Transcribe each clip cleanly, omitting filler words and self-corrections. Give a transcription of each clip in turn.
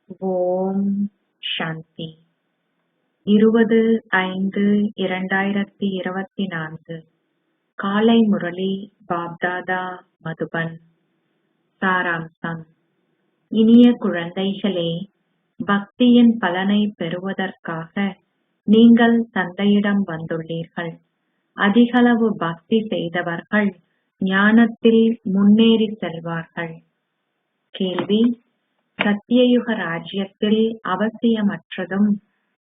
ஓம் சாந்தி. 20-5-2024 காலை முரளி பாப்தாதா மதுபன். சாராம்சம். இனிய குழந்தைகளே, பக்தியின் பலனை பெறுவதற்காக நீங்கள் தந்தையிடம் வந்துள்ளீர்கள். அதிகளவு பக்தி செய்தவர்கள் ஞானத்தில் முன்னேறி செல்வார்கள். கேள்வி: சத்தியயுக ராஜ்யத்தில் அவசியமற்றதும்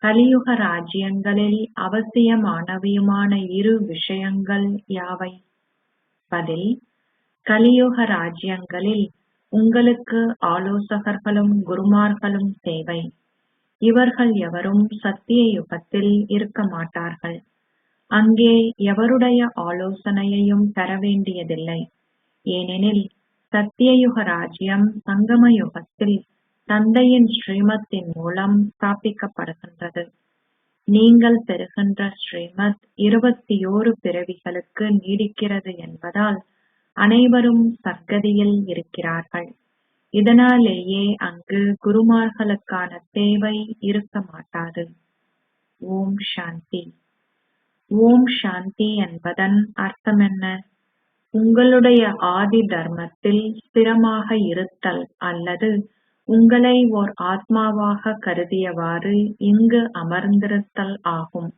கலியுக ராஜ்யங்களில் அவசியமானவையுமான இரு விஷயங்கள் யாவை? பதில்: கலியுக ராஜ்யங்களில் உங்களுக்கு ஆலோசகர்களும் குருமார்களும் தேவை. இவர்கள் எவரும் சத்திய யுகத்தில் இருக்க மாட்டார்கள். அங்கே எவருடைய ஆலோசனையையும் பெற வேண்டியதில்லை. ஏனெனில் சத்தியயுக ராஜ்யம் சங்கம யுகத்தில் தந்தையின் ஸ்ரீமத்தின் மூலம் ஸ்தாபிக்கப்படுகின்றது. நீங்கள் பெறுகின்ற ஸ்ரீமத் 21 பிறவிகளுக்கு நீடிக்கிறது என்பதால் அனைவரும் சத்கதியில் இருக்கிறார்கள். இதனாலேயே அங்கு குருமார்களுக்கான தேவை இருக்க மாட்டாது. ஓம் சாந்தி. ஓம் சாந்தி என்பதன் அர்த்தம் என்ன? உங்களுடைய ஆதி தர்மத்தில் ஸ்திரமாக இருத்தல் அல்லது உங்களை ஓர் ஆத்மாவாக கருதியவாறு இங்கு அமர்ந்திருத்தல் ஆகும்.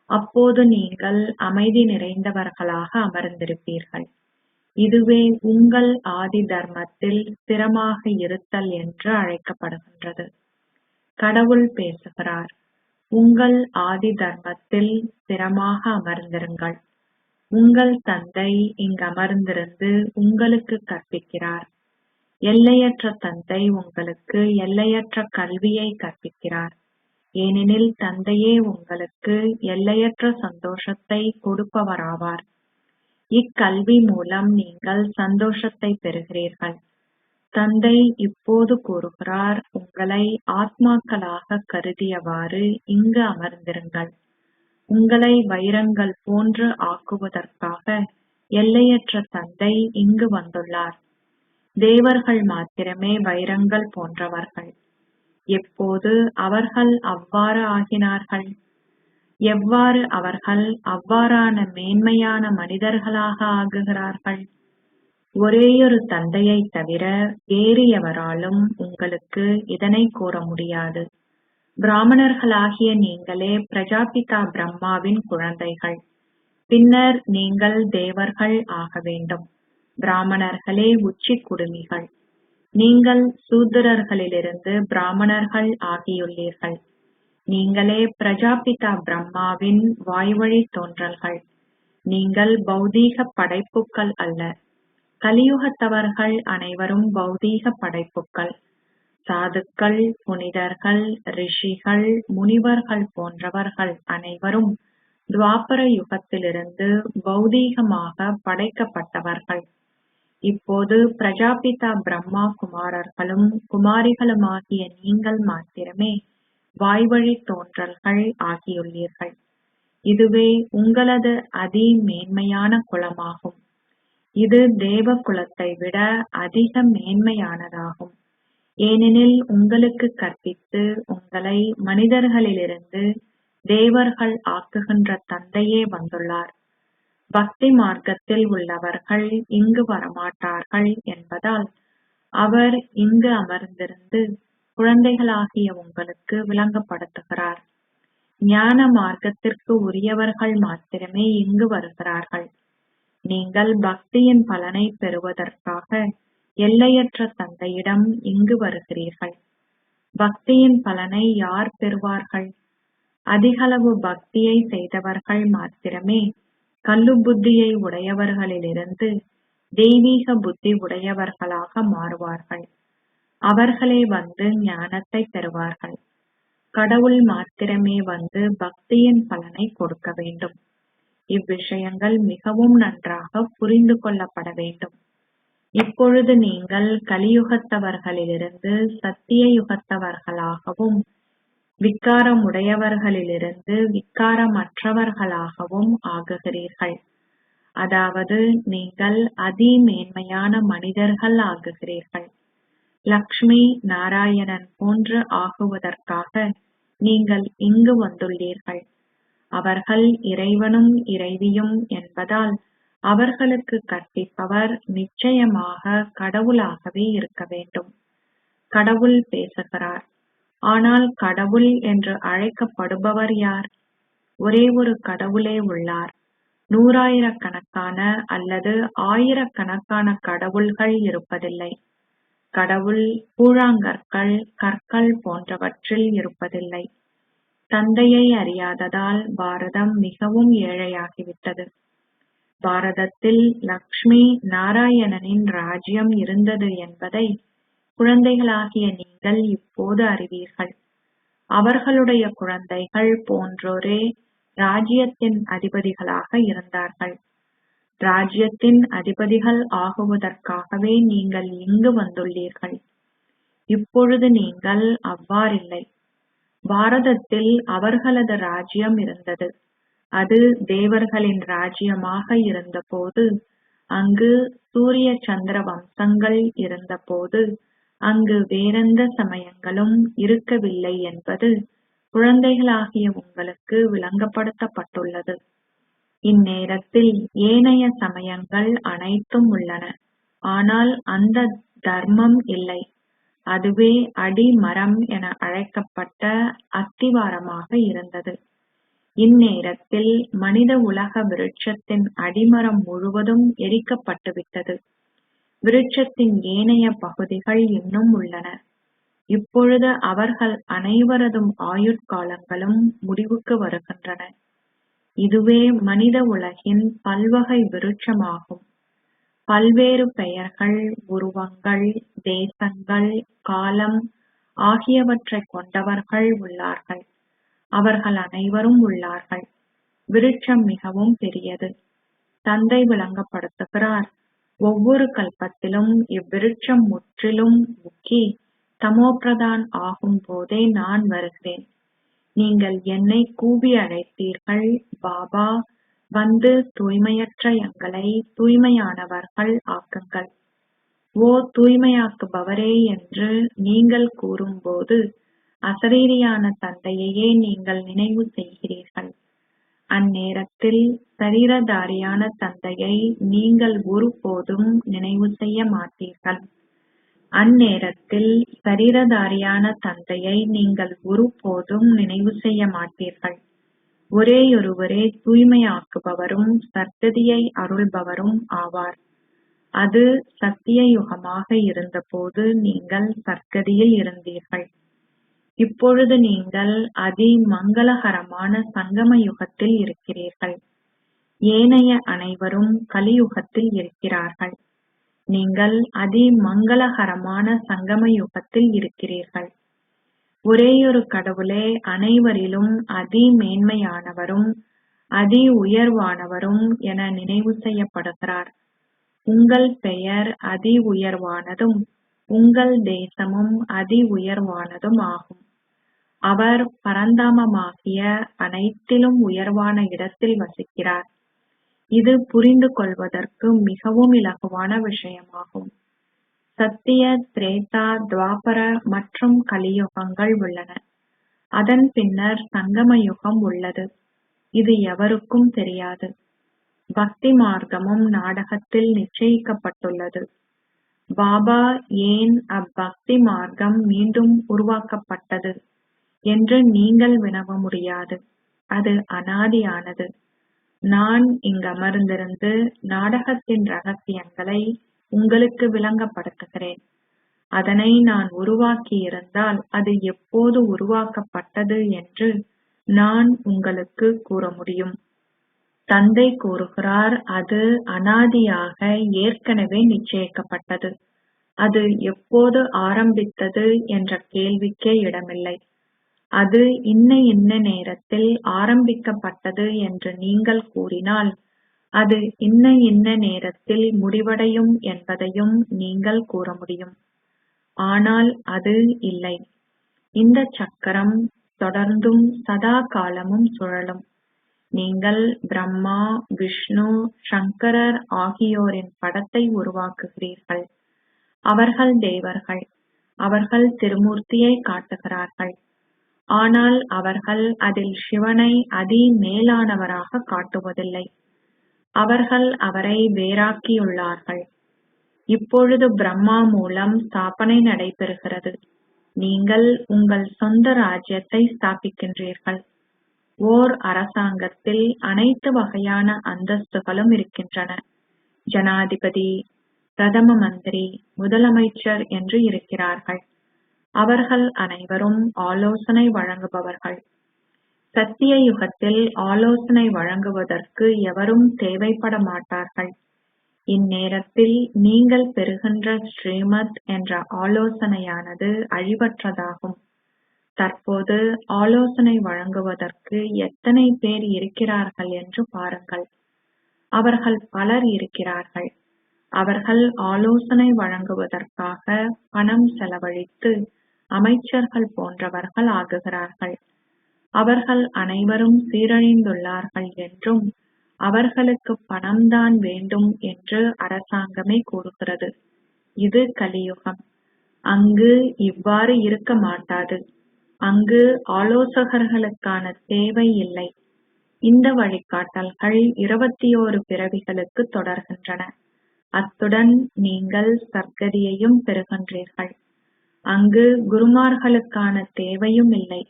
அப்போது நீங்கள் அமைதி நிறைந்தவர்களாக அமர்ந்திருப்பீர்கள். இதுவே உங்கள் ஆதி தர்மத்தில் ஸ்திரமாக இருத்தல் என்று அழைக்கப்படுகின்றது. கடவுள் பேசுகிறார்: உங்கள் ஆதி தர்மத்தில் ஸ்திரமாக அமர்ந்திருங்கள். உங்கள் தந்தை இங்கமர்ந்திருந்து உங்களுக்கு கற்பிக்கிறார். எல்லையற்ற தந்தை உங்களுக்கு எல்லையற்ற கல்வியை கற்பிக்கிறார். ஏனெனில் தந்தையே உங்களுக்கு எல்லையற்ற சந்தோஷத்தை கொடுப்பவராவார். இக்கல்வி மூலம் நீங்கள் சந்தோஷத்தை பெறுகிறீர்கள். தந்தை இப்போது கூறுகிறார்: உங்களை ஆத்மாக்களாக கருதியவாறு இங்கு அமர்ந்திருங்கள். உங்களை வைரங்கள் போன்று ஆக்குவதற்காக எல்லையற்ற தந்தை இங்கு வந்துள்ளார். தேவர்கள் மாத்திரமே வைரங்கள் போன்றவர்கள். எப்போது அவர்கள் அவ்வாறு ஆகினார்கள்? எவ்வாறு அவர்கள் அவ்வாறான மேன்மையான மனிதர்களாக ஆகுகிறார்கள்? ஒரேயொரு தந்தையை தவிர வேறு எவராலும் உங்களுக்கு இதனை கூற முடியாது. பிராமணர்களாகிய நீங்களே பிரஜாபிதா பிரம்மாவின் குழந்தைகள். பின்னர் நீங்கள் தேவர்கள் ஆக வேண்டும். பிராமணர்களே உச்சி குடுமிகள். நீங்கள் சூத்திரர்களிலிருந்து பிராமணர்கள் ஆகியுள்ளீர்கள். நீங்களே பிரஜாபிதா பிரம்மாவின் வாய்வழி தோன்றல்கள். நீங்கள் பௌதீக படைப்புக்கள் அல்ல. கலியுகத்தவர்கள் அனைவரும் பௌதீக படைப்புக்கள். சாதுக்கள், புனிதர்கள், ரிஷிகள், முனிவர்கள் போன்றவர்கள் அனைவரும் துவாபர யுகத்திலிருந்து பௌதீகமாக படைக்கப்பட்டவர்கள். இப்போது பிரஜாபிதா பிரம்மா குமாரர்களும் குமாரிகளுமாகிய நீங்கள் மாத்திரமே வாய்வழி தோன்றல்கள் ஆகியுள்ளீர்கள். இதுவே உங்களது அதி மேன்மையான குலமாகும். இது தேவ குலத்தை விட அதிக மேன்மையானதாகும். ஏனெனில் உங்களுக்கு கற்பித்து உங்களை மனிதர்களிலிருந்து தேவர்கள் ஆக்குகின்ற தந்தையே வந்துள்ளார். பக்தி மார்க்கத்தில் உள்ளவர்கள் இங்கு வரமாட்டார்கள் என்பதால் அவர் இங்கு அமர்ந்திருந்து குழந்தைகளாகிய உங்களுக்கு விளங்கப்படுத்துகிறார். ஞான மார்க்கத்திற்கு உரியவர்கள் மாத்திரமே இங்கு வருகிறார்கள். நீங்கள் பக்தியின் பலனை பெறுவதற்காக எல்லையற்ற தந்தையிடம் இங்கு வருகிறீர்கள். பக்தியின் பலனை யார் பெறுவார்கள்? அதிகளவு பக்தியை செய்தவர்கள் மாத்திரமே கல்லு புத்தியை உடையவர்களிலிருந்து தெய்வீக புத்தி உடையவர்களாக மாறுவார்கள். அவர்களே வந்து ஞானத்தை பெறுவார்கள். கடவுள் மாத்திரமே வந்து பக்தியின் பலனை கொடுக்க வேண்டும். இவ்விஷயங்கள் மிகவும் நன்றாக புரிந்து கொள்ளப்பட வேண்டும். இப்பொழுது நீங்கள் கலியுகத்தவர்களிலிருந்து சத்திய யுகத்தவர்களாகவும் விக்காரமுடையவர்களிலிருந்து விக்காரமற்றவர்களாகவும் ஆகுகிறீர்கள். அதாவது நீங்கள் அதிமேன்மையான மனிதர்கள் ஆகுகிறீர்கள். லக்ஷ்மி நாராயணன் போன்று ஆகுவதற்காக நீங்கள் இங்கு வந்துள்ளீர்கள். அவர்கள் இறைவனும் இறைவியும் என்பதால் அவர்களுக்கு கற்பிப்பவர் நிச்சயமாக கடவுளாகவே இருக்க வேண்டும். கடவுள் பேசுகிறார். ஆனால் கடவுள் என்று அழைக்கப்படுபவர் யார்? ஒரே ஒரு கடவுளே உள்ளார். நூறாயிரக்கணக்கான அல்லது ஆயிரக்கணக்கான கடவுள்கள் இருப்பதில்லை. கடவுள் கூழாங்கற்கள், கற்கள் போன்றவற்றில் இருப்பதில்லை. தந்தையை அறியாததால் பாரதம் மிகவும் ஏழையாகிவிட்டது. பாரதத்தில் லக்ஷ்மி நாராயணனின் ராஜ்யம் இருந்தது என்பதை குழந்தைகளாகிய நீங்கள் இப்போது அறிவீர்கள். அவர்களுடைய குழந்தைகள் போன்றோரே ராஜ்யத்தின் அதிபதிகளாக இருந்தார்கள். ராஜ்யத்தின் அதிபதிகள் ஆகுவதற்காகவே நீங்கள் இங்கு வந்துள்ளீர்கள். இப்பொழுது நீங்கள் அவ்வாறில்லை. பாரதத்தில் அவர்களது ராஜ்யம் இருந்தது. அது தேவர்களின் ராஜ்யமாக இருந்தபோது, அங்கு சூரிய சந்திர வம்சங்கள் இருந்தபோது, அங்கு வேறெந்த சமயங்களும் இருக்கவில்லை என்பது குழந்தைகளாகிய உங்களுக்கு விளங்கப்படுத்தப்பட்டுள்ளது. இந்நேரத்தில் ஏனைய சமயங்கள் அனைத்தும் உள்ளன. ஆனால் அந்த தர்மம் இல்லை. அதுவே அடிமரம் என அழைக்கப்பட்ட அத்திவாரமாக இருந்தது. இந்நேரத்தில் மனித உலக விருட்சத்தின் அடிமரம் முழுவதும் எரிக்கப்பட்டுவிட்டது. விருட்சத்தின் ஏனைய பகுதிகள் இன்னும் உள்ளன. இப்பொழுது அவர்கள் அனைவரதும் ஆயுட்காலங்களும் முடிவுக்கு வருகின்றன. இதுவே மனித உலகின் பல்வகை விருட்சமாகும். பல்வேறு பெயர்கள், உருவங்கள், தேசங்கள், காலம் ஆகியவற்றை கொண்டவர்கள் உள்ளார்கள். அவர்கள் அனைவரும் உள்ளார்கள். விருட்சம் மிகவும் பெரியது. தந்தை விளங்கப்படுத்துகிறார். ஒவ்வொரு கல்பத்திலும் இவ்விருட்சம் முற்றிலும் முக்கி தமோபிரதான் ஆகும் போதே நான் வருகிறேன். நீங்கள் என்னை கூவி அழைத்தீர்கள், பாபா வந்து தூய்மையற்ற எங்களை தூய்மையானவர்கள் ஆக்குங்கள். ஓ தூய்மையாக்குபவரே என்று நீங்கள் கூறும்போது அசரீரியான தந்தையையே நீங்கள் நினைவு செய்கிறீர்கள். அந்நேரத்தில் சரீரதாரியான தந்தையை நீங்கள் ஒருபோதும் நினைவு செய்ய மாட்டீர்கள். அந்நேரத்தில் சரீரதாரியான தந்தையை நீங்கள் ஒருபோதும் நினைவு செய்ய மாட்டீர்கள். ஒரேயொருவரே தூய்மையாக்குபவரும் சத்கதியை அருள்பவரும் ஆவார். அது சத்திய யுகமாக இருந்தபோது நீங்கள் சத்கதியில் இருந்தீர்கள். இப்பொழுது நீங்கள் அதி மங்களகரமான சங்கம யுகத்தில் இருக்கிறீர்கள். ஏனைய அனைவரும் கலியுகத்தில் இருக்கிறார்கள். நீங்கள் அதி மங்களகரமான சங்கம யுகத்தில் இருக்கிறீர்கள். ஒரேயொரு கடவுளே அனைவரிலும் அதி மேன்மையானவரும் அதி உயர்வானவரும் என நினைவு செய்யப்படுகிறார். உங்கள் பெயர் அதி உயர்வானதும் உங்கள் தேசமும் அதி உயர்வானதும் ஆகும். அவர் பரந்தாமமாகிய அனைத்திலும் உயர்வான இடத்தில் வசிக்கிறார். இது புரிந்து கொள்வதற்கு மிகவும் இலகுவான விஷயமாகும். சத்திய, திரேதா, துவாபர மற்றும் கலியுகங்கள் உள்ளன. அதன் பின்னர் சங்கம யுகம் உள்ளது. இது எவருக்கும் தெரியாது. பக்தி மார்க்கமும் நாடகத்தில் நிச்சயிக்கப்பட்டுள்ளது. பாபா ஏன் அப்பக்தி மார்க்கம் மீண்டும் உருவாக்கப்பட்டது என்று நீங்கள் வினவ முடியாது. அது அனாதியானது. நான் இங்கமர்ந்திருந்து நாடகத்தின் ரகசியங்களை உங்களுக்கு விளங்கப்படுத்துகிறேன். அதனை நான் உருவாக்கியிருந்தால் அது எப்போது உருவாக்கப்பட்டது என்று நான் உங்களுக்கு கூற முடியும். தந்தை கூறுகிறார், அது அனாதியாக ஏற்கனவே நிச்சயிக்கப்பட்டது. அது எப்போது ஆரம்பித்தது என்ற கேள்விக்கே இடமில்லை. அது இன்ன நேரத்தில் ஆரம்பிக்கப்பட்டது என்று நீங்கள் கூறினால் அது இன்ன நேரத்தில் முடிவடையும் என்பதையும் நீங்கள் கூற முடியும். ஆனால் அது இல்லை. இந்த சக்கரம் தொடர்ந்தும் சதா காலமும் சுழலும். நீங்கள் பிரம்மா, விஷ்ணு, சங்கரர் ஆகியோரின் படத்தை உருவாக்குகிறீர்கள். அவர்கள் தேவர்கள். அவர்கள் திருமூர்த்தியை காட்டுகிறார்கள். ஆனால் அவர்கள் அதில் சிவனை அதி மேலானவராக காட்டுவதில்லை. அவர்கள் அவரை வேறாக்கியுள்ளார்கள். இப்பொழுது பிரம்மா மூலம் ஸ்தாபனை நடைபெறுகிறது. நீங்கள் உங்கள் சொந்த ராஜ்யத்தை ஸ்தாபிக்கின்றீர்கள். ஓர் அரசாங்கத்தில் அனைத்து வகையான அந்தஸ்துகளும் இருக்கின்றன. ஜனாதிபதி, பிரதம மந்திரி, முதலமைச்சர் என்று இருக்கிறார்கள். அவர்கள் அனைவரும் ஆலோசனை வழங்குபவர்கள். சத்திய யுகத்தில் ஆலோசனை வழங்குவதற்கு எவரும் தேவைப்பட மாட்டார்கள். இந்நேரத்தில் நீங்கள் பெறுகின்ற ஸ்ரீமத் என்ற ஆலோசனையானது அழிவற்றதாகும். தற்போது ஆலோசனை வழங்குவதற்கு எத்தனை பேர் இருக்கிறார்கள் என்று பாருங்கள். அவர்கள் பலர் இருக்கிறார்கள். அவர்கள் ஆலோசனை வழங்குவதற்காக பணம் செலவழித்து அமைச்சர்கள் போன்றவர்கள் ஆகுகிறார்கள். அவர்கள் அனைவரும் சீரழிந்துள்ளார்கள் என்றும் அவர்களுக்கு பணம்தான் வேண்டும் என்று அரசாங்கமே கூறுகிறது. இது கலியுகம். அங்கு இவ்வாறு இருக்க மாட்டாது. அங்கு ஆலோசகர்களுக்கான தேவை இல்லை. இந்த வழிகாட்டல்கள் 21 பிறவிகளுக்கு தொடர்கின்றன. அத்துடன் நீங்கள் சர்க்கதியையும் பெறுகின்றீர்கள். அங்கு குருமார்களுக்கான தேவையும் இல்லை.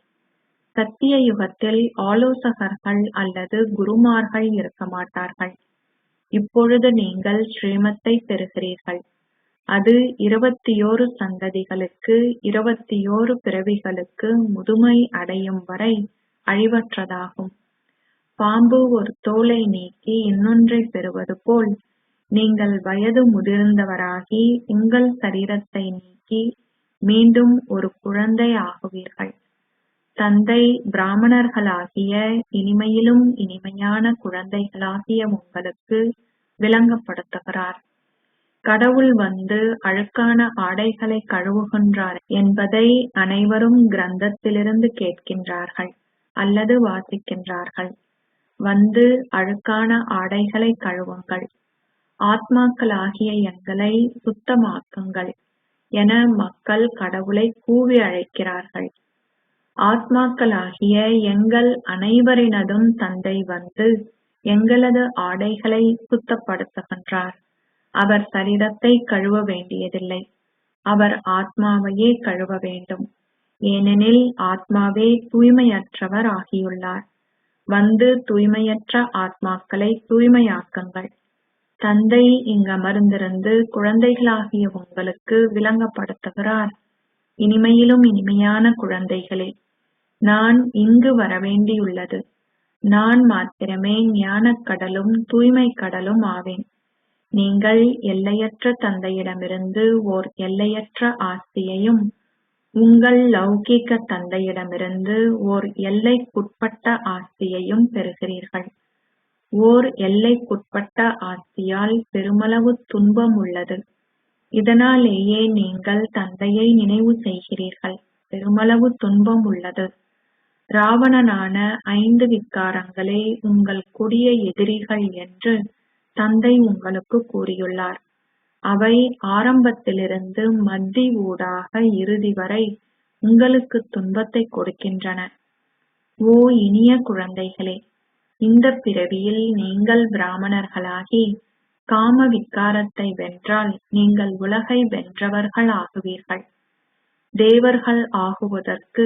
சத்திய யுகத்தில் ஆலோசகர்கள் அல்லது குருமார்கள் இருக்க மாட்டார்கள். இப்பொழுது நீங்கள் ஸ்ரீமத்தை பெறுகிறீர்கள். அது 21 சந்ததிகளுக்கு 21 பிறவிகளுக்கு முதுமை அடையும் வரை அழிவற்றதாகும். பாம்பு ஒரு தோலை நீக்கி இன்னொன்றை பெறுவது போல் நீங்கள் வயது முதிர்ந்தவராகி உங்கள் சரீரத்தை நீக்கி மீண்டும் ஒரு குழந்தை ஆகுவீர்கள். தந்தை பிராமணர்களாகிய இனிமையிலும் இனிமையான குழந்தைகளாகிய உங்களுக்கு விளங்கப்படுத்துகிறார். கடவுள் வந்து அழுக்கான ஆடைகளை கழுவுகின்றார் என்பதை அனைவரும் கிரந்தத்திலிருந்து கேட்கின்றார்கள் அல்லது வாசிக்கின்றார்கள். வந்து அழுக்கான ஆடைகளை கழுவுங்கள், ஆத்மாக்களாகிய எங்களை சுத்தமாக்குங்கள் என மக்கள் கடவுளை கூவி அழைக்கிறார்கள். ஆத்மாக்களாகிய எங்கள் அனைவரினதும் தந்தை வந்து எங்களது ஆடைகளை சுத்தப்படுத்துகின்றார். அவர் சரீரத்தை கழுவ வேண்டியதில்லை. அவர் ஆத்மாவையே கழுவ வேண்டும். ஏனெனில் ஆத்மாவே தூய்மையற்றவர் ஆகியுள்ளார். வந்து தூய்மையற்ற ஆத்மாக்களை தூய்மையாக்குங்கள். தந்தை இங்கமர்ந்திருந்து குழந்தைகளாகிய உங்களுக்கு விளங்கப்படுத்துகிறார். இனிமையிலும் இனிமையான குழந்தைகளே, நான் இங்கு வரவேண்டியுள்ளது. நான் மாத்திரமே ஞானக் கடலும் தூய்மை கடலும் ஆவேன். நீங்கள் எல்லையற்ற தந்தையிடமிருந்து ஓர் எல்லையற்ற ஆஸ்தியையும் உங்கள் லௌகீக தந்தையிடமிருந்து ஓர் எல்லைக்குட்பட்ட ஆஸ்தியையும் பெறுகிறீர்கள். ஓர் எல்லைக்குட்பட்ட ஆஸ்தியால் பெருமளவு துன்பம் உள்ளது. இதனாலேயே நீங்கள் தந்தையை நினைவு செய்கிறீர்கள். பெருமளவு துன்பம் உள்ளது. ராவணனான 5 விக்காரங்களே உங்கள் கொடிய எதிரிகள் என்று தந்தை உங்களுக்கு கூறியுள்ளார். அவை ஆரம்பத்திலிருந்து மத்தி ஊடாக இறுதி வரை உங்களுக்கு துன்பத்தை கொடுக்கின்றன. ஓ இனிய குழந்தைகளே, இந்த பிறவியில் நீங்கள் பிராமணர்களாகி காம விக்காரத்தை வென்றால் நீங்கள் உலகை வென்றவர்கள் ஆகுவீர்கள். தேவர்கள் ஆகுவதற்கு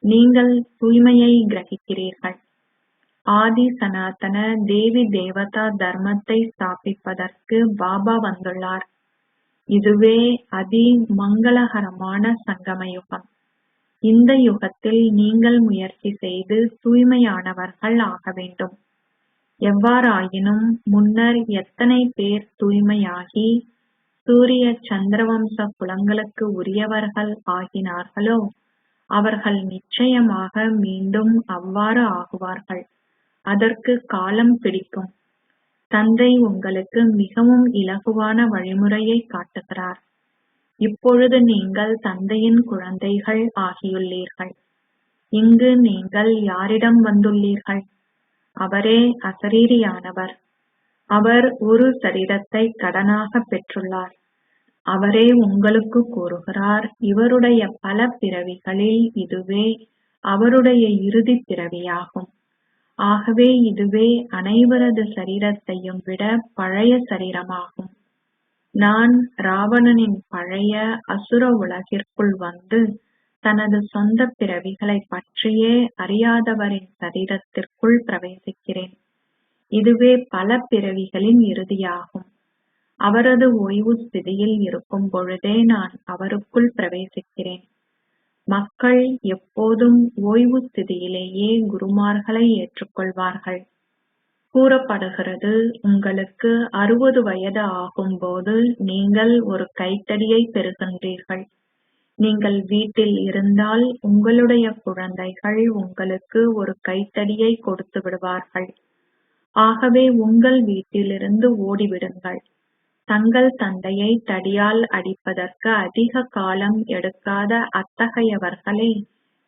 நீங்கள் தூய்மையை கிரகிக்கிறீர்கள். ஆதி சனாதன தேவி தேவதா தர்மத்தை ஸ்தாபிப்பதற்கு பாபா வந்துள்ளார். இதுவே அதி மங்களகரமான சங்கம யுகம். இந்த யுகத்தில் நீங்கள் முயற்சி செய்து தூய்மையானவர்கள் ஆக வேண்டும். எவ்வாறாயினும் முன்னர் எத்தனை பேர் தூய்மையாகி சூரிய சந்திரவம்ச குலங்களுக்கு உரியவர்கள் ஆகினார்களோ அவர்கள் நிச்சயமாக மீண்டும் அவ்வாறு ஆகுவார்கள். அதற்கு காலம் பிடிக்கும். தந்தை உங்களுக்கு மிகவும் இலகுவான வழிமுறையை காட்டுகிறார். இப்பொழுது நீங்கள் தந்தையின் குழந்தைகள் ஆகியுள்ளீர்கள். இங்கு நீங்கள் யாரிடம் வந்துள்ளீர்கள்? அவரே அசரீரியானவர். அவர் ஒரு சரீரத்தை கடனாக பெற்றுள்ளார். அவரே உங்களுக்கு கூறுகிறார், இவருடைய பல பிறவிகளில் இதுவே அவருடைய இறுதிப் பிறவியாகும். ஆகவே இதுவே அனைவரது சரீரத்தையும் விட பழைய சரீரமாகும். நான் ராவணனின் பழைய அசுர உலகிற்குள் வந்து தனது சொந்த பிறவிகளைப் பற்றியே அறியாதவரின் சரீரத்திற்குள் பிரவேசிக்கிறேன். இதுவே பல பிறவிகளின் இறுதியாகும். அவரது ஓய்வு ஸ்திதியில் இருக்கும் பொழுதே நான் அவருக்குள் பிரவேசிக்கிறேன். மக்கள் எப்போதும் ஓய்வு ஸ்திதியிலேயே குருமார்களை ஏற்றுக்கொள்வார்கள். கூறப்படுகிறது, உங்களுக்கு 60 வயது ஆகும்போது நீங்கள் ஒரு கைத்தடியை பெறுகின்றீர்கள். நீங்கள் வீட்டில் இருந்தால் உங்களுடைய குழந்தைகள் உங்களுக்கு ஒரு கைத்தடியை கொடுத்து விடுவார்கள். ஆகவே உங்கள் வீட்டிலிருந்து ஓடிவிடுங்கள். தங்கள் தந்தையை தடியால் அடிப்பதற்கு அதிக காலம் எடுக்காத அத்தகையவர்களே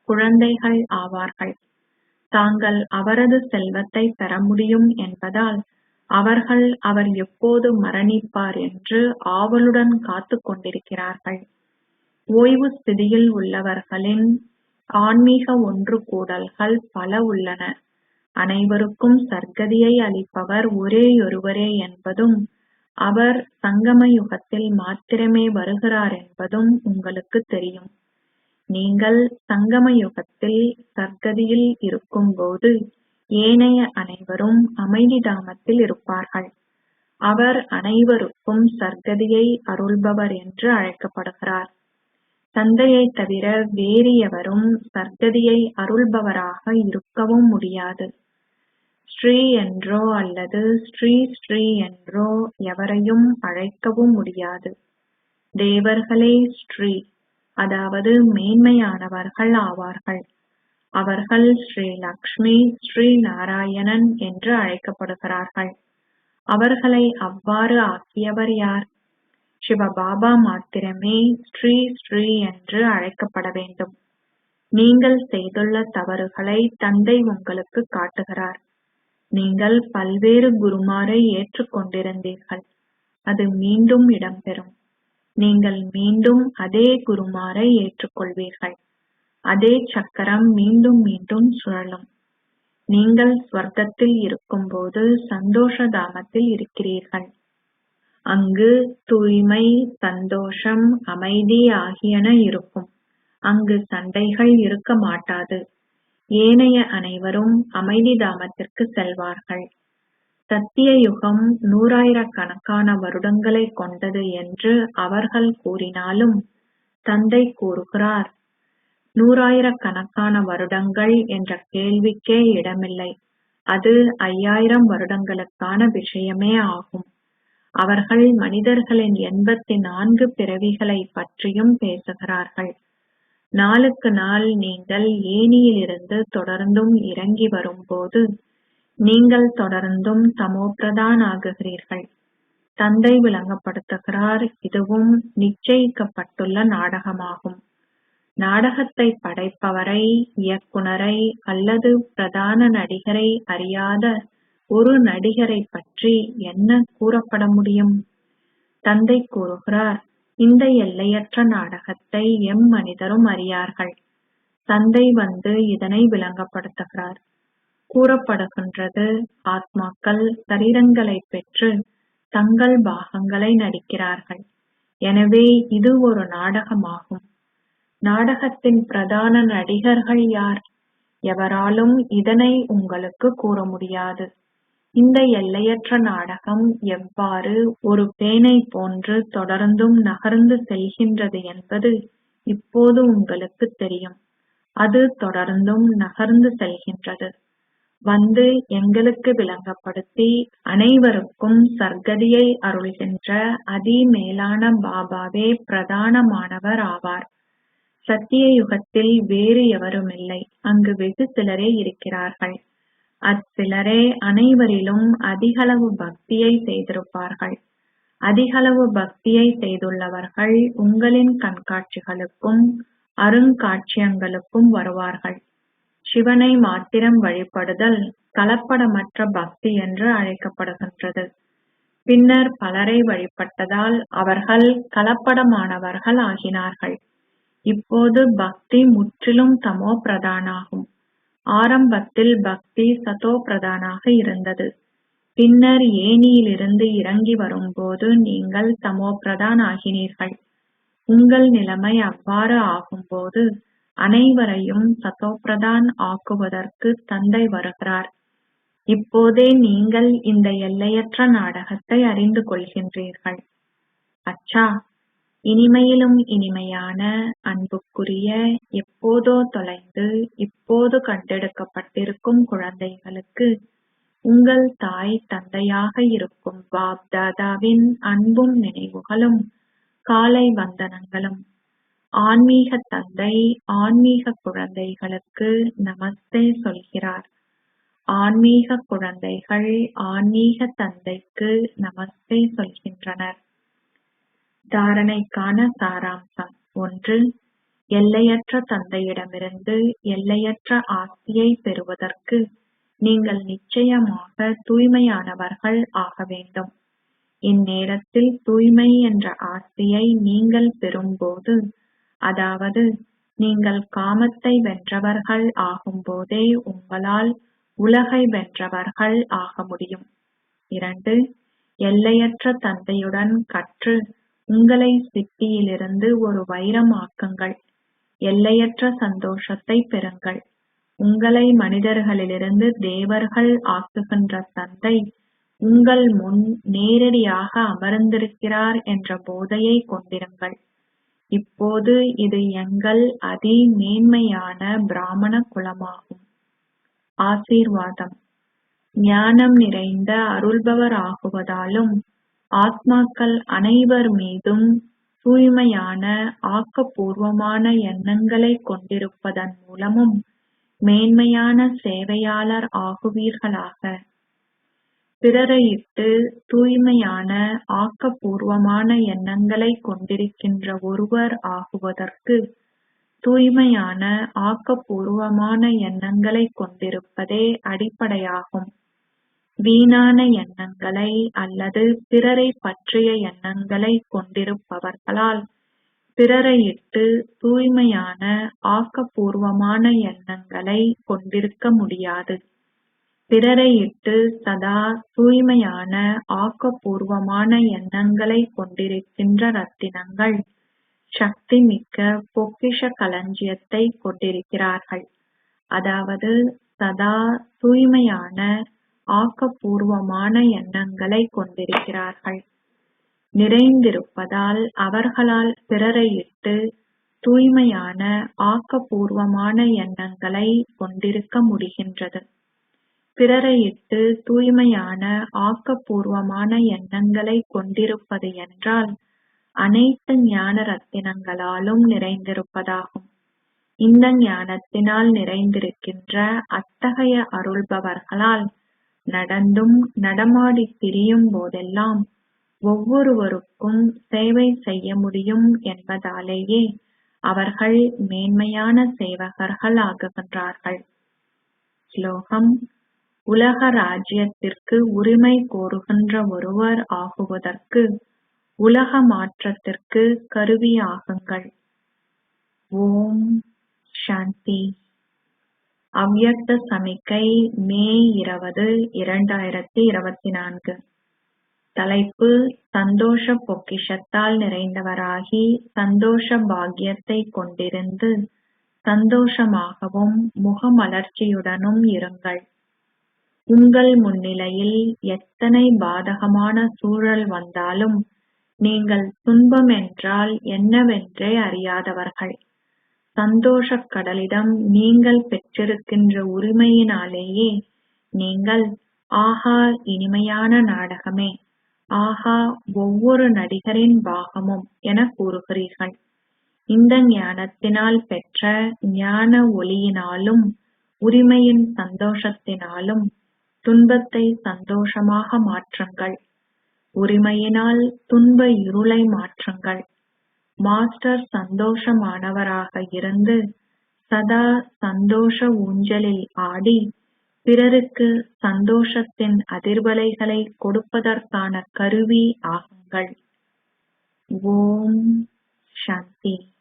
குழந்தைகள் ஆவார்கள். தாங்கள் அவரது செல்வத்தை பெற முடியும் என்பதால் அவர்கள் அவர் எப்போது மரணிப்பார் என்று ஆவலுடன் காத்துக் கொண்டிருக்கிறார்கள். ஓய்வு ஸ்திதியில் உள்ளவர்களின் ஆன்மீக ஒன்று கூடல்கள் பல உள்ளன. அனைவருக்கும் சர்க்கதியை அளிப்பவர் ஒரேயொருவரே என்பதும் அவர் சங்கம யுகத்தில் மாத்திரமே வருகிறார் என்பதும் உங்களுக்கு தெரியும். நீங்கள் சங்கம யுகத்தில் சர்க்கதியில் இருக்கும்போது ஏனைய அனைவரும் அமைதி தாமத்தில் இருப்பார்கள். அவர் அனைவருக்கும் சர்க்கதியை அருள்பவர் என்று அழைக்கப்படுகிறார். தந்தையை தவிர வேறு எவரும் சர்க்கதியை அருள்பவராக இருக்கவும் முடியாது. ஸ்ரீ என்றோ அல்லது ஸ்ரீ ஸ்ரீ என்றோ எவரையும் அழைக்கவும் முடியாது. தேவர்களே ஸ்ரீ, அதாவது மேன்மையானவர்கள் ஆவார்கள். அவர்கள் ஸ்ரீ லக்ஷ்மி, ஸ்ரீ நாராயணன் என்று அழைக்கப்படுகிறார்கள். அவர்களை அவ்வாறு ஆக்கியவர் யார்? சிவபாபா மாத்திரமே ஸ்ரீ ஸ்ரீ என்று அழைக்கப்பட வேண்டும். நீங்கள் செய்துள்ள தவறுகளை தந்தை உங்களுக்கு காட்டுகிறார். நீங்கள் பல்வேறு குருமாரை ஏற்றுக்கொண்டிருந்தீர்கள். அது மீண்டும் இடம்பெறும். நீங்கள் மீண்டும் அதே குருமாரை ஏற்றுக்கொள்வீர்கள். அதே சக்கரம் மீண்டும் மீண்டும் சுழலும். நீங்கள் ஸ்வர்க்கத்தில் இருக்கும்போது சந்தோஷ தாமத்தில் இருக்கிறீர்கள். அங்கு தூய்மை, சந்தோஷம், அமைதி ஆகியன இருக்கும். அங்கு சண்டைகள் இருக்க மாட்டாது. ஏனைய அனைவரும் அமைதி தாமத்திற்கு செல்வார்கள். சத்திய யுகம் 100,000 வருடங்களை கொண்டது என்று அவர்கள் கூறினாலும் தந்தை கூறுகிறார், 100,000 வருடங்கள் என்ற கேள்விக்கே இடமில்லை. அது 5000 வருடங்களுக்கான விஷயமே ஆகும். அவர்கள் மனிதர்களின் 84 பிறவிகளை பற்றியும் பேசுகிறார்கள். நாளுக்கு நாள் நீங்கள் ஏணியிலிருந்து தொடர்ந்தும் இறங்கி வரும்போது நீங்கள் தொடர்ந்தும் தமோபிரதான் ஆகுகிறீர்கள். தந்தை விளங்கப்படுத்துகிறார், இதுவும் நிச்சயிக்கப்பட்டுள்ள நாடகமாகும். நாடகத்தை படைப்பவரை, இயக்குனரை அல்லது பிரதான நடிகரை அறியாத ஒரு நடிகரை பற்றி என்ன கூறப்பட முடியும்? தந்தை கூறுகிறார், இந்த எல்லையற்ற நாடகத்தை மனிதரும் அறியார்கள். தந்தை வந்து இதனை விளங்கப்படுத்துகிறார். கூறப்படுகின்றது, ஆத்மாக்கள் சரீரங்களை பெற்று தங்கள் பாகங்களை நடிக்கிறார்கள். எனவே இது ஒரு நாடகமாகும். நாடகத்தின் பிரதான நடிகர்கள் யார்? எவராலும் இதனை உங்களுக்கு கூற முடியாது. இந்த எல்லையற்ற நாடகம் எவ்வாறு ஒரு பேனை போன்று தொடர்ந்தும் நகர்ந்து செல்கின்றது என்பது இப்போது உங்களுக்கு தெரியும். அது தொடர்ந்தும் நகர்ந்து செல்கின்றது. வந்து எங்களுக்கு விளங்கப்படுத்தி அனைவருக்கும் சர்க்கதியை அருள்கின்ற அதி மேலான பாபாவே பிரதானமானவர் ஆவார். சத்திய யுகத்தில் வேறு எவருமில்லை. அங்கு வெகு சிலரே இருக்கிறார்கள். அச்சிலரே அனைவரிலும் அதிகளவு பக்தியை செய்திருப்பார்கள். அதிகளவு பக்தியை செய்துள்ளவர்கள் உங்களின் கண்காட்சிகளுக்கும் அருங்காட்சியங்களுக்கும் வருவார்கள். சிவனை மாத்திரம் வழிபடுதல் கலப்படமற்ற பக்தி என்று அழைக்கப்படுகின்றது. பின்னர் பலரை வழிபட்டதால் அவர்கள் கலப்படமானவர்கள் ஆகினார்கள். இப்போது பக்தி முற்றிலும் தமோ பிரதானாகும். ஆரம்பத்தில் பக்தி சதோ பிரதானாக இருந்தது. பின்னர் ஏணியிலிருந்து இறங்கி வரும்போது நீங்கள் தமோ பிரதான் ஆகினீர்கள். உங்கள் நிலைமை அவ்வாறு ஆகும்போது அனைவரையும் சதோப்பிரதான் ஆக்குவதற்கு தந்தை வருகிறார். இப்போதே நீங்கள் இந்த எல்லையற்ற நாடகத்தை அறிந்து கொள்கின்றீர்கள். அச்சா, இனிமையிலும் இனிமையான அன்புக்குரிய, எப்போதோ தொலைந்து இப்போது கண்டெடுக்கப்பட்டிருக்கும் குழந்தைகளுக்கு உங்கள் தாய் தந்தையாக இருக்கும் பாப் தாதாவின் அன்பும் நினைவுகளும் காலை வந்தனங்களும். ஆன்மீக தந்தை ஆன்மீக குழந்தைகளுக்கு நமஸ்தே சொல்கிறார். ஆன்மீக குழந்தைகள் ஆன்மீக தந்தைக்கு நமஸ்தே சொல்கின்றனர். தாரணைக்கான சாராம்சம் 1. எல்லையற்ற தந்தையிடமிருந்து எல்லையற்ற ஆஸ்தியை பெறுவதற்கு நீங்கள் நிச்சயமாக தூய்மையானவர்கள் ஆக வேண்டும். இந்நேரத்தில் தூய்மை என்ற ஆஸ்தியை நீங்கள் பெறும்போது, அதாவது நீங்கள் காமத்தை வென்றவர்கள் ஆகும்போதே உங்களால் உலகை வென்றவர்கள் ஆக முடியும். 2. எல்லையற்ற தந்தையுடன் கற்று உங்களை சிப்பியிலிருந்து ஒரு வைரமாக்குங்கள். எல்லையற்ற சந்தோஷத்தை பெறுங்கள். உங்களை மனிதர்களிலிருந்து தேவர்கள் ஆக்குகின்ற தந்தை உங்கள் முன் நேரடியாக அமர்ந்திருக்கிறார் என்ற போதையை கொண்டிருங்கள். இப்போது இது எங்கள் அதி மேன்மையான பிராமண குலமாகும். ஆசீர்வாதம். ஞானம் நிறைந்த அருள்பவர் ஆகுவதாலும் ஆத்மாக்கள் அனைவர் மீதும் தூய்மையான ஆக்கப்பூர்வமான எண்ணங்களை கொண்டிருப்பதன் மூலமும் மேன்மையான சேவையாளர் ஆகுவீர்களாக. பிறரை இட்டு தூய்மையான ஆக்கப்பூர்வமான எண்ணங்களை கொண்டிருக்கின்ற ஒருவர் ஆகுவதற்கு தூய்மையான ஆக்கப்பூர்வமான எண்ணங்களை கொண்டிருப்பதே அடிப்படையாகும். வீணான எண்ணங்களை அல்லது பிறரை பற்றிய எண்ணங்களை கொண்டிருப்பவர்களால் பிறரை இட்டு தூய்மையான ஆக்கப்பூர்வமான எண்ணங்களை கொண்டிருக்க முடியாது. பிறரை இட்டு சதா தூய்மையான ஆக்கப்பூர்வமான எண்ணங்களை கொண்டிருக்கின்ற ரத்தினங்கள் சக்தி மிக்க பொக்கிஷ களஞ்சியத்தை கொண்டிருக்கிறார்கள். அதாவது சதா தூய்மையான ஆக்கப்பூர்வமான எண்ணங்களை கொண்டிருக்கிறார்கள். நிறைந்திருப்பதால் அவர்களால் பிறரை இட்டு தூய்மையான ஆக்கப்பூர்வமான எண்ணங்களை கொண்டிருக்க முடிகின்றது. பிறரை இட்டு தூய்மையான ஆக்கப்பூர்வமான எண்ணங்களை கொண்டிருப்பது என்றால் அனைத்து ஞான ரத்தினங்களாலும் நிறைந்திருப்பதாகும். இந்த ஞானத்தினால் நிறைந்திருக்கின்ற அத்தகைய அருள்பவர்களால் நடந்தும் நடமாடி திரியும் போதெல்லாம் ஒவ்வொருவருக்கும் சேவை செய்ய முடியும் என்பதாலேயே அவர்கள் மேன்மையான சேவகர்கள் ஆகுகின்றார்கள். ஸ்லோகம். உலக ராஜ்யத்திற்கு உரிமை கோருகின்ற ஒருவர் ஆகுவதற்கு உலக மாற்றத்திற்கு கருவியாகுங்கள். ஓம் சாந்தி. அவ்யக்த சமிக்கை மே 20, 2024. தலைப்பு: சந்தோஷ பொக்கிஷத்தால் நிறைந்தவராகி சந்தோஷ பாக்கியத்தை கொண்டிருந்து சந்தோஷமாகவும் முகமலர்ச்சியுடனும் இருங்கள். உங்கள் முன்னிலையில் எத்தனை பாதகமான சூழல் வந்தாலும் நீங்கள் துன்பம் என்றால் என்னவென்றே அறியாதவர்கள். சந்தோஷக் கடலிடம் நீங்கள் பெற்றிருக்கின்ற உரிமையினாலேயே நீங்கள் ஆஹா இனிமையான நாடகமே, ஆஹா ஒவ்வொரு நடிகரின் பாகமும் என கூறுகிறீர்கள். இந்த ஞானத்தினால் பெற்ற ஞான ஒளியினாலும் உரிமையின் சந்தோஷத்தினாலும் துன்பத்தை சந்தோஷமாக மாற்றுங்கள். உரிமையினால் துன்ப இருளை மாற்றுங்கள். மாஸ்டர் சந்தோஷமானவராக இருந்து சதா சந்தோஷ ஊஞ்சலில் ஆடி பிறருக்கு சந்தோஷத்தின் அதிர்வலைகளை கொடுப்பதற்கான கருவி ஆகுங்கள். ஓம் சாந்தி.